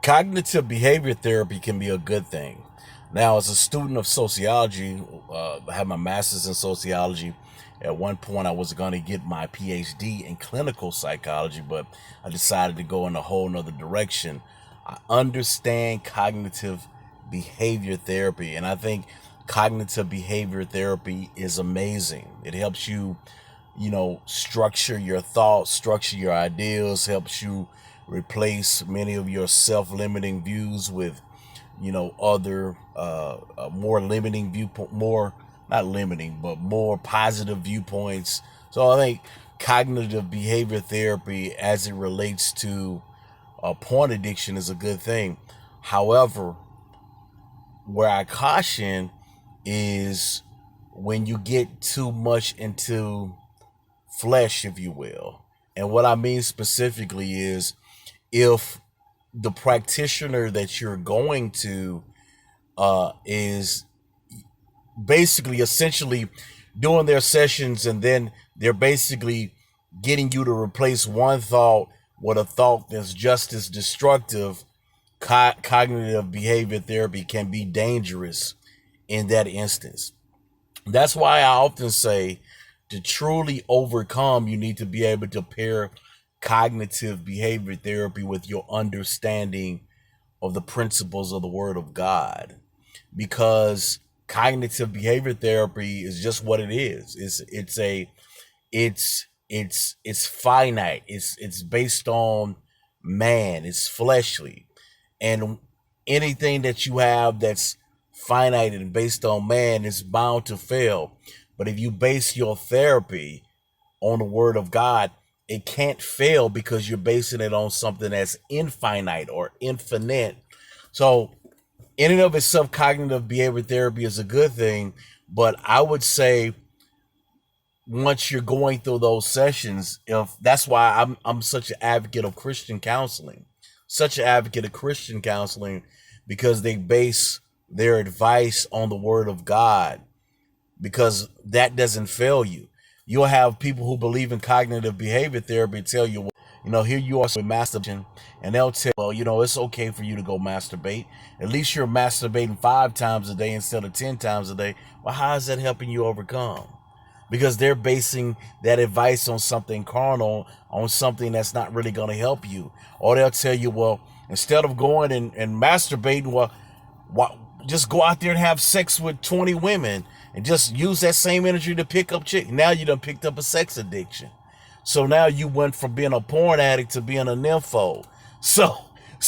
Cognitive behavior therapy can be a good thing. Now, as a student of sociology, I have my master's in sociology. At one point, I was going to get my PhD in clinical psychology, but I decided to go in a whole nother direction. I understand cognitive behavior therapy, and I think cognitive behavior therapy is amazing. It helps you, structure your thoughts, structure your ideas, helps you replace many of your self-limiting views with, other more limiting viewpoint, more not limiting, but more positive viewpoints. So I think cognitive behavior therapy, as it relates to porn addiction, is a good thing. However, where I caution is when you get too much into flesh, if you will. And what I mean specifically is if the practitioner that you're going to is basically essentially doing their sessions, and then they're basically getting you to replace one thought with a thought that's just as destructive, cognitive behavior therapy can be dangerous in that instance. That's why I often say to truly overcome, you need to be able to pair cognitive behavior therapy with your understanding of the principles of the Word of God. Because cognitive behavior therapy is just what it is. It's finite. It's based on man. It's fleshly. And anything that you have that's finite and based on man is bound to fail. But if you base your therapy on the Word of God, it can't fail because you're basing it on something that's infinite or infinite. So in and of itself, cognitive behavior therapy is a good thing, but I would say once you're going through those sessions, if that's why I'm such an advocate of Christian counseling, such an advocate of Christian counseling, because they base their advice on the Word of God, because that doesn't fail you. You'll have people who believe in cognitive behavior therapy tell you, here you are with masturbation, and they'll tell, well, it's okay for you to go masturbate. At least you're masturbating 5 times a day instead of 10 times a day. Well, how is that helping you overcome? Because they're basing that advice on something carnal, on something that's not really going to help you. Or they'll tell you, well, instead of going and masturbating, well, just go out there and have sex with 20 women and just use that same energy to pick up chicks. Now you done picked up a sex addiction. So now you went from being a porn addict to being a nympho. So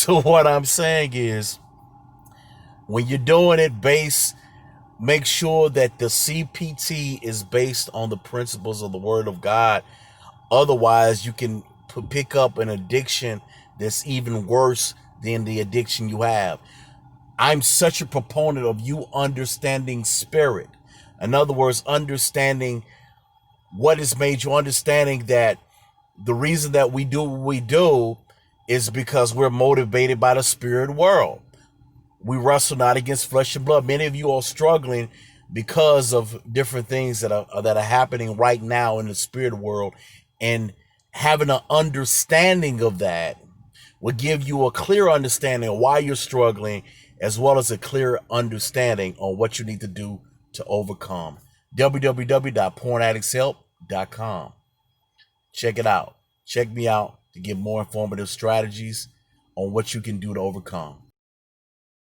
what I'm saying is, when you're doing it, make sure that the CPT is based on the principles of the Word of God. Otherwise, you can pick up an addiction that's even worse than the addiction you have. I'm such a proponent of you understanding spirit. In other words, understanding what has made you, understanding that the reason that we do what we do is because we're motivated by the spirit world. We wrestle not against flesh and blood. Many of you are struggling because of different things that are happening right now in the spirit world, and having an understanding of that will give you a clear understanding of why you're struggling, as well as a clear understanding on what you need to do to overcome. www.pornaddictshelp.com. Check it out. Check me out to get more informative strategies on what you can do to overcome.